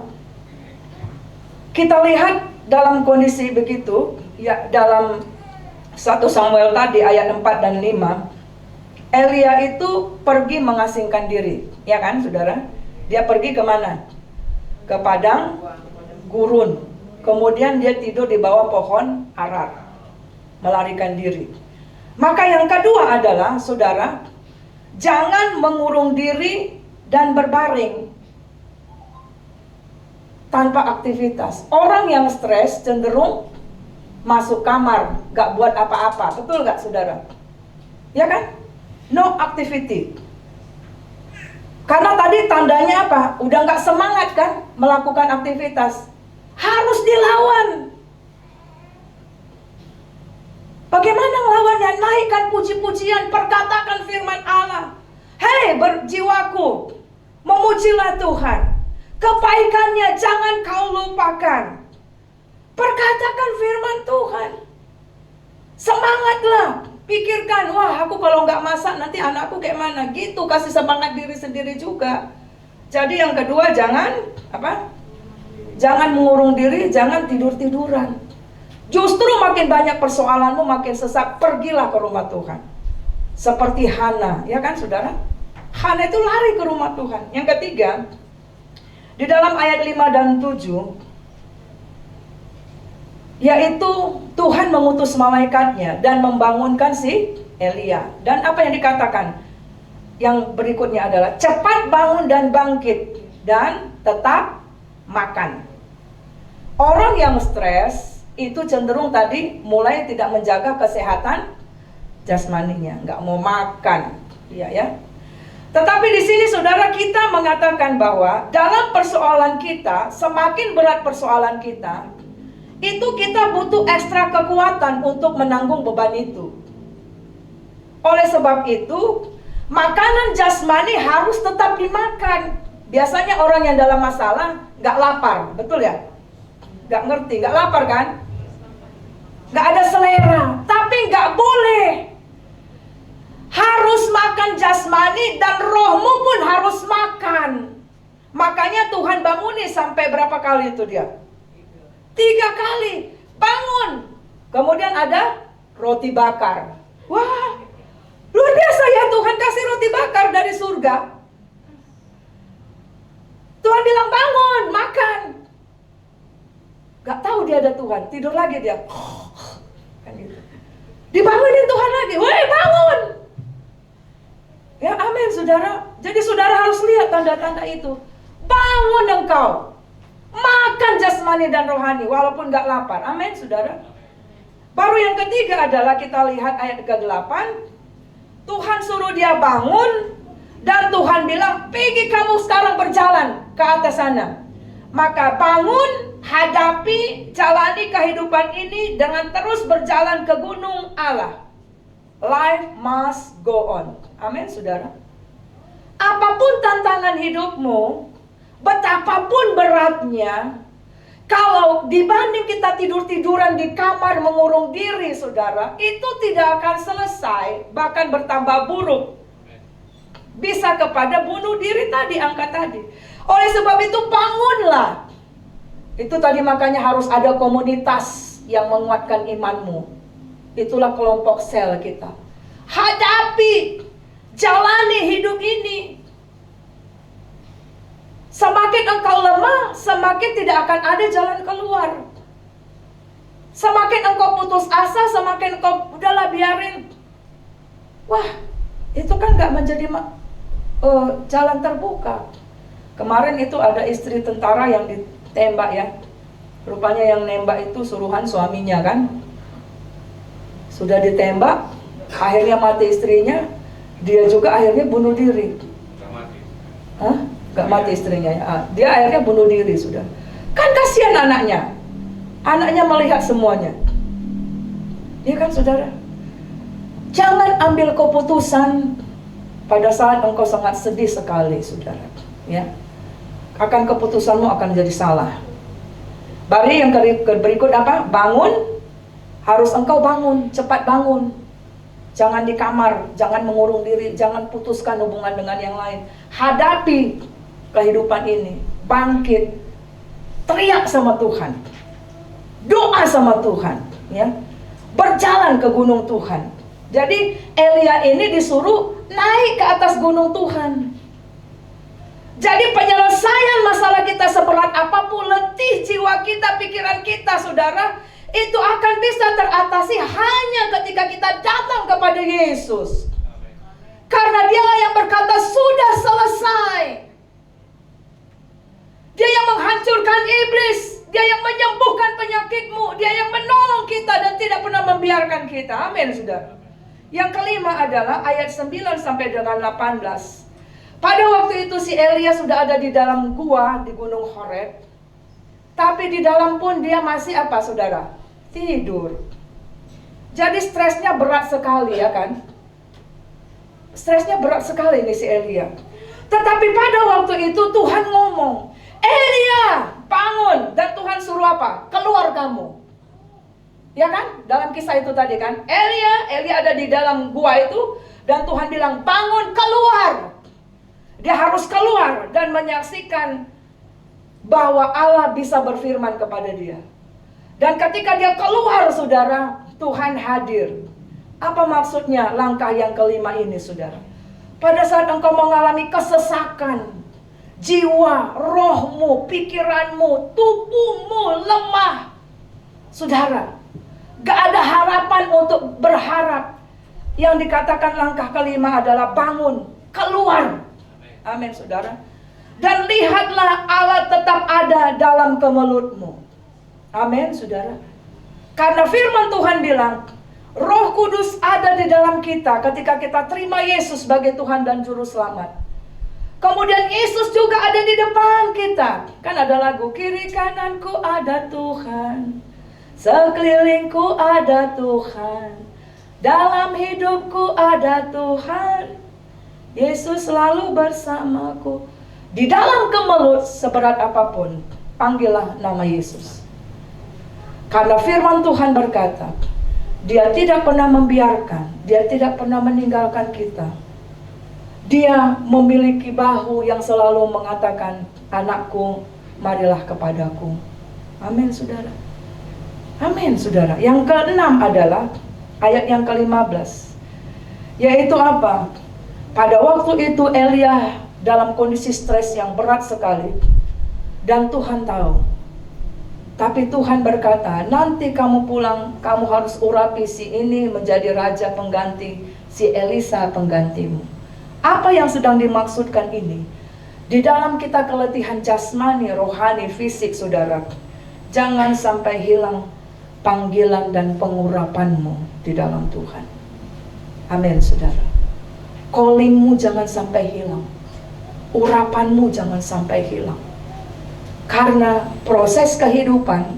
kita lihat dalam kondisi begitu, ya dalam 1 Samuel tadi ayat 4 dan 5. Elia itu pergi mengasingkan diri, ya kan saudara? Dia pergi kemana? Ke padang gurun. Kemudian dia tidur di bawah pohon arar, melarikan diri. Maka yang kedua adalah saudara, jangan mengurung diri dan berbaring. tanpa aktivitas. Orang yang stres cenderung masuk kamar, gak buat apa-apa. Betul gak saudara? Ya kan? No activity. Karena tadi tandanya apa? Udah gak semangat kan melakukan aktivitas. Harus dilawan. Bagaimana melawannya? Naikkan puji-pujian, perkatakan firman Allah. Hei berjiwaku, memujilah Tuhan. Kebaikannya jangan kau lupakan. Perkatakan firman Tuhan. Semangatlah. Pikirkan, wah aku kalau nggak masak nanti anakku kayak mana. Gitu, kasih semangat diri sendiri juga. Jadi yang kedua, jangan jangan mengurung diri, jangan tidur-tiduran. Justru makin banyak persoalanmu, makin sesak, pergilah ke rumah Tuhan. Seperti Hana, ya kan saudara? Hana itu lari ke rumah Tuhan. Yang ketiga, di dalam ayat 5 dan 7, yaitu Tuhan mengutus malaikatnya dan membangunkan si Elia. Dan apa yang dikatakan? Yang berikutnya adalah, cepat bangun dan bangkit dan tetap makan. Orang yang stres itu cenderung tadi mulai tidak menjaga kesehatan jasmaninya, nggak mau makan, ya. Tetapi di sini saudara, kita mengatakan bahwa dalam persoalan kita, semakin berat persoalan kita, itu kita butuh ekstra kekuatan untuk menanggung beban itu. Oleh sebab itu, makanan jasmani harus tetap dimakan. Biasanya orang yang dalam masalah nggak lapar, betul ya? Nggak ngerti, nggak lapar kan? Nggak ada selera, tapi nggak boleh. Harus makan jasmani dan rohmu pun harus makan. Makanya Tuhan banguni sampai berapa kali itu dia? 3 kali. Bangun. Kemudian ada roti bakar. Wah, luar biasa ya, Tuhan kasih roti bakar dari surga. Tuhan bilang bangun, makan. Gak tahu dia ada Tuhan, tidur lagi dia. Kan gitu. Dibangunin Tuhan lagi, woi bangun. Ya amin saudara. Jadi saudara harus lihat tanda-tanda itu. Bangun engkau, makan jasmani dan rohani walaupun gak lapar. Amin saudara. Baru yang ketiga adalah kita lihat ayat ke-8. Tuhan suruh dia bangun, dan Tuhan bilang, pergi kamu sekarang berjalan ke atas sana. Maka bangun, hadapi, jalani kehidupan ini dengan terus berjalan ke gunung Allah. Life must go on. Amin saudara. Apapun tantangan hidupmu, betapapun beratnya, kalau dibanding kita tidur-tiduran di kamar mengurung diri saudara, itu tidak akan selesai, bahkan bertambah buruk. Bisa kepada bunuh diri tadi, angka tadi. Oleh sebab itu bangunlah. Itu tadi makanya harus ada komunitas yang menguatkan imanmu. Itulah kelompok sel kita. Hadapi, jalani hidup ini. Semakin engkau lemah, semakin tidak akan ada jalan keluar. Semakin engkau putus asa, semakin engkau udahlah biarin. Wah, itu kan gak menjadi jalan terbuka. Kemarin itu ada istri tentara yang ditembak ya. Rupanya yang nembak itu suruhan suaminya kan. Sudah ditembak, akhirnya mati istrinya. Dia juga akhirnya bunuh diri. Gak mati istrinya ya. Dia akhirnya bunuh diri sudah. Kan kasihan anaknya. Anaknya melihat semuanya. Iya kan saudara? Jangan ambil keputusan pada saat engkau sangat sedih sekali saudara. Ya. Akan keputusanmu akan jadi salah. Baru yang berikut apa? Bangun. Harus engkau bangun, cepat bangun. Jangan di kamar, jangan mengurung diri, jangan putuskan hubungan dengan yang lain. Hadapi kehidupan ini, bangkit, teriak sama Tuhan, doa sama Tuhan, ya, berjalan ke gunung Tuhan. Jadi Elia ini disuruh naik ke atas gunung Tuhan. Jadi penyelesaian masalah kita seberat apapun, letih jiwa kita, pikiran kita, saudara, itu akan bisa teratasi hanya ketika kita datang kepada Yesus. Karena dialah yang berkata sudah selesai. Dia yang menghancurkan iblis. Dia yang menyembuhkan penyakitmu. Dia yang menolong kita dan tidak pernah membiarkan kita. Amin, saudara. Yang kelima adalah ayat 9 sampai dengan 18. Pada waktu itu si Elia sudah ada di dalam gua di Gunung Horeb. Tapi di dalam pun dia masih apa, saudara? Tidur. Jadi stresnya berat sekali, ya kan? Stresnya berat sekali nih si Elia. Tetapi pada waktu itu Tuhan ngomong, Elia, bangun. Dan Tuhan suruh apa? Keluar kamu. Ya kan? Dalam kisah itu tadi kan, Elia ada di dalam gua itu, dan Tuhan bilang, bangun, keluar. Dia harus keluar dan menyaksikan bahwa Allah bisa berfirman kepada dia. Dan ketika dia keluar, saudara, Tuhan hadir. Apa maksudnya langkah yang kelima ini, saudara? Pada saat engkau mengalami kesesakan, jiwa, rohmu, pikiranmu, tubuhmu lemah, saudara, gak ada harapan untuk berharap. Yang dikatakan langkah kelima adalah bangun, keluar. Amin, saudara. Dan lihatlah Allah tetap ada dalam kemelutmu. Amin, saudara. Karena firman Tuhan bilang, Roh Kudus ada di dalam kita ketika kita terima Yesus sebagai Tuhan dan Juru Selamat. Kemudian Yesus juga ada di depan kita. Kan ada lagu, kiri kananku ada Tuhan, sekelilingku ada Tuhan, dalam hidupku ada Tuhan, Yesus selalu bersamaku. Di dalam kemelut seberat apapun, panggillah nama Yesus. Karena firman Tuhan berkata, Dia tidak pernah membiarkan, Dia tidak pernah meninggalkan kita. Dia memiliki bahu yang selalu mengatakan, anakku, marilah kepadaku. Amin, saudara. Amin, saudara. Yang keenam adalah ayat yang ke-15. Yaitu apa? Pada waktu itu Elia dalam kondisi stres yang berat sekali. Dan Tuhan tahu. Tapi Tuhan berkata, nanti kamu pulang, kamu harus urapi si ini menjadi raja pengganti, si Elisa penggantimu. Apa yang sedang dimaksudkan ini? Di dalam kita keletihan jasmani, rohani, fisik, saudara, jangan sampai hilang panggilan dan pengurapanmu di dalam Tuhan. Amin, saudara. Callingmu jangan sampai hilang. Urapanmu jangan sampai hilang. Karena proses kehidupan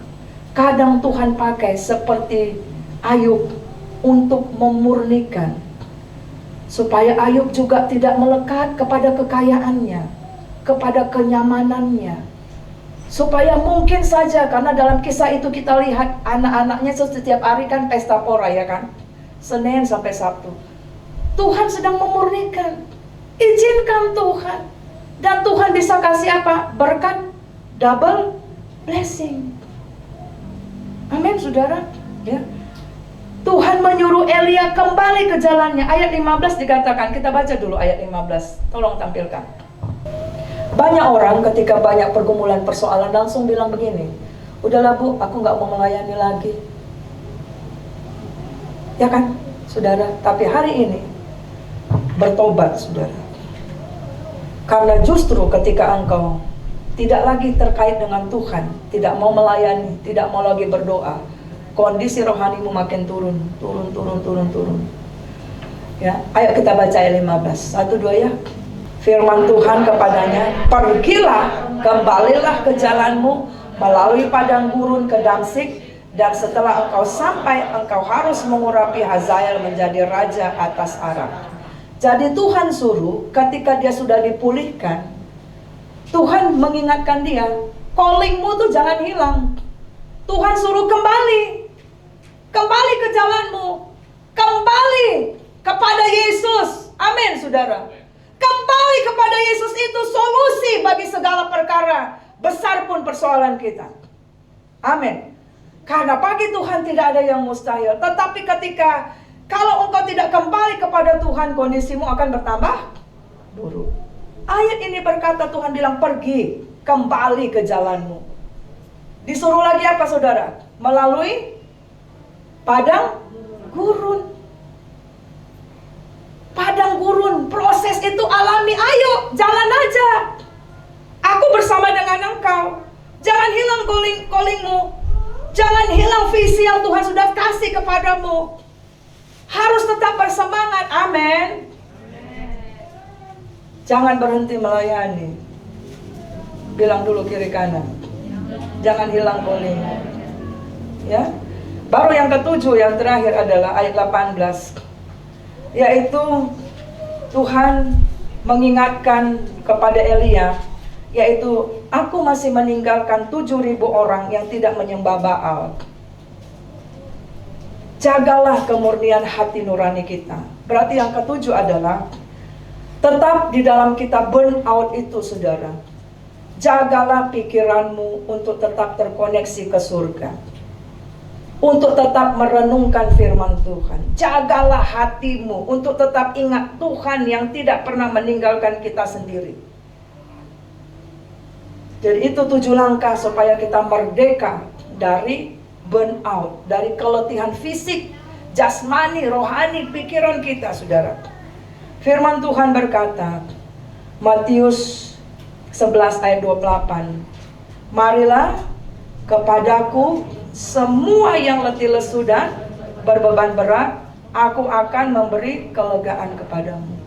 kadang Tuhan pakai seperti Ayub untuk memurnikan, supaya Ayub juga tidak melekat kepada kekayaannya, kepada kenyamanannya. Supaya mungkin saja, karena dalam kisah itu kita lihat anak-anaknya setiap hari kan pesta pora, ya kan, Senin sampai Sabtu. Tuhan sedang memurnikan. Izinkan Tuhan. Dan Tuhan bisa kasih apa? Berkat double blessing. Amin, saudara. Ya. Tuhan menyuruh Elia kembali ke jalannya. Ayat 15 dikatakan, kita baca dulu ayat 15. Tolong tampilkan. Banyak orang ketika banyak pergumulan persoalan langsung bilang begini, udahlah Bu, aku gak mau melayani lagi. Ya kan, saudara? Tapi hari ini bertobat, saudara. Karena justru ketika engkau tidak lagi terkait dengan Tuhan, tidak mau melayani, tidak mau lagi berdoa, kondisi rohanimu makin turun. Ya, ayo kita baca ayat 15. 1, 2 ya. Firman Tuhan kepadanya, pergilah, kembalilah ke jalanmu melalui padang gurun ke Damsik, dan setelah engkau sampai, engkau harus mengurapi Hazael menjadi raja atas Aram. Jadi Tuhan suruh ketika dia sudah dipulihkan, Tuhan mengingatkan dia, callingmu tuh jangan hilang. Tuhan suruh kembali ke jalanmu, kembali kepada Yesus. Amin, saudara. Kembali kepada Yesus itu solusi bagi segala perkara, besar pun persoalan kita. Amin. Karena bagi Tuhan tidak ada yang mustahil. Tetapi ketika kalau engkau tidak kembali kepada Tuhan, kondisimu akan bertambah buruk. Ayat ini berkata, Tuhan bilang pergi, kembali ke jalanmu. Disuruh lagi apa, saudara? Melalui padang gurun. Padang gurun, proses itu alami. Ayo, jalan aja. Aku bersama bersama dengan engkau. Jangan hilang callingmu. Jangan hilang visi yang Tuhan sudah kasih kepadamu. Harus tetap bersemangat. Amin. Jangan berhenti melayani. Bilang dulu kiri kanan. Jangan hilang callingmu. Ya. Baru yang ketujuh, yang terakhir adalah ayat 18. Yaitu Tuhan mengingatkan kepada Elia, yaitu aku masih meninggalkan 7.000 orang yang tidak menyembah Baal. Jagalah kemurnian hati nurani kita. Berarti yang ketujuh adalah tetap di dalam kita burn out itu, saudara. Jagalah pikiranmu untuk tetap terkoneksi ke surga, untuk tetap merenungkan firman Tuhan. Jagalah hatimu untuk tetap ingat Tuhan yang tidak pernah meninggalkan kita sendiri. Jadi itu 7 langkah supaya kita merdeka dari burnout, dari keletihan fisik, jasmani, rohani, pikiran kita, saudara. Firman Tuhan berkata, Matius 11 ayat 28, marilah kepadaku semua yang letih lesu dan berbeban berat, aku akan memberi kelegaan kepadamu.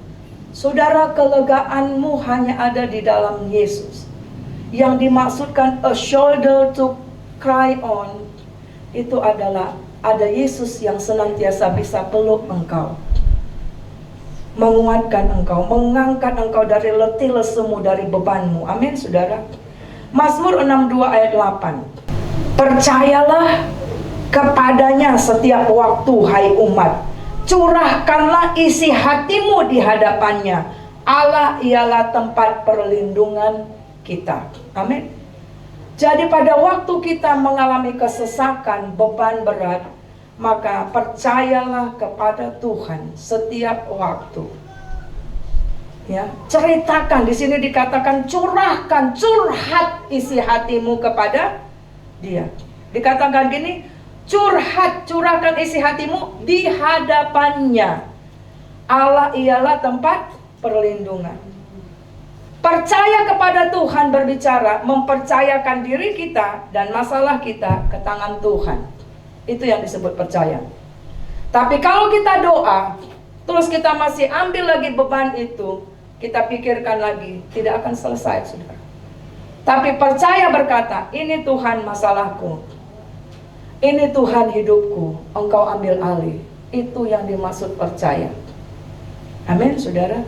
Saudara, kelegaanmu hanya ada di dalam Yesus. Yang dimaksudkan a shoulder to cry on, itu adalah ada Yesus yang senantiasa bisa peluk engkau, menguatkan engkau, mengangkat engkau dari letih lesumu, dari bebanmu. Amin, saudara. Mazmur 62 ayat 8. Percayalah kepadanya setiap waktu, hai umat. Curahkanlah isi hatimu di hadapannya. Allah ialah tempat perlindungan kita. Amin. Jadi pada waktu kita mengalami kesesakan, beban berat, maka percayalah kepada Tuhan setiap waktu. Ya, ceritakan. Di sini dikatakan curahkan, curhat isi hatimu kepada Dia. Dikatakan gini, curahkan isi hatimu di hadapannya. Allah ialah tempat perlindungan. Percaya kepada Tuhan berbicara, mempercayakan diri kita dan masalah kita ke tangan Tuhan. Itu yang disebut percaya. Tapi kalau kita doa, terus kita masih ambil lagi beban itu, kita pikirkan lagi, tidak akan selesai, saudara. Tapi percaya berkata, ini Tuhan masalahku, ini Tuhan hidupku, engkau ambil alih. Itu yang dimaksud percaya. Amin, saudara.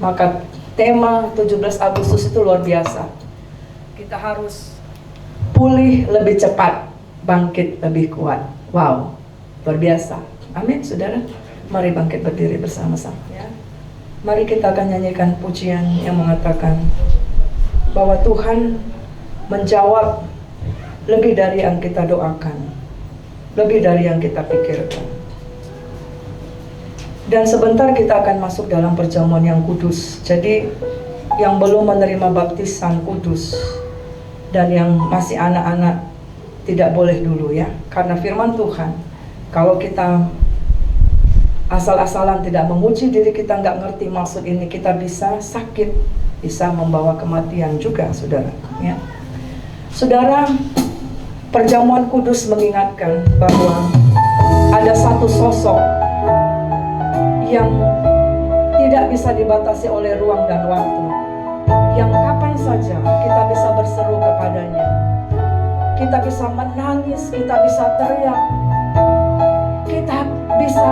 Maka tema 17 Agustus itu luar biasa. Kita harus pulih lebih cepat, bangkit lebih kuat. Wow, luar biasa. Amin, saudara. Mari bangkit berdiri bersama-sama, ya. Mari kita akan nyanyikan pujian yang mengatakan bahwa Tuhan menjawab lebih dari yang kita doakan, lebih dari yang kita pikirkan. Dan sebentar kita akan masuk dalam perjamuan yang kudus. Jadi yang belum menerima baptisan kudus dan yang masih anak-anak tidak boleh dulu, ya. Karena firman Tuhan, kalau kita asal-asalan tidak menguji diri kita, nggak ngerti maksud ini, kita bisa sakit, bisa membawa kematian juga, saudara, ya. Saudara, perjamuan kudus mengingatkan bahwa ada satu sosok yang tidak bisa dibatasi oleh ruang dan waktu, yang kapan saja kita bisa berseru kepadanya, kita bisa menangis, kita bisa teriak, kita bisa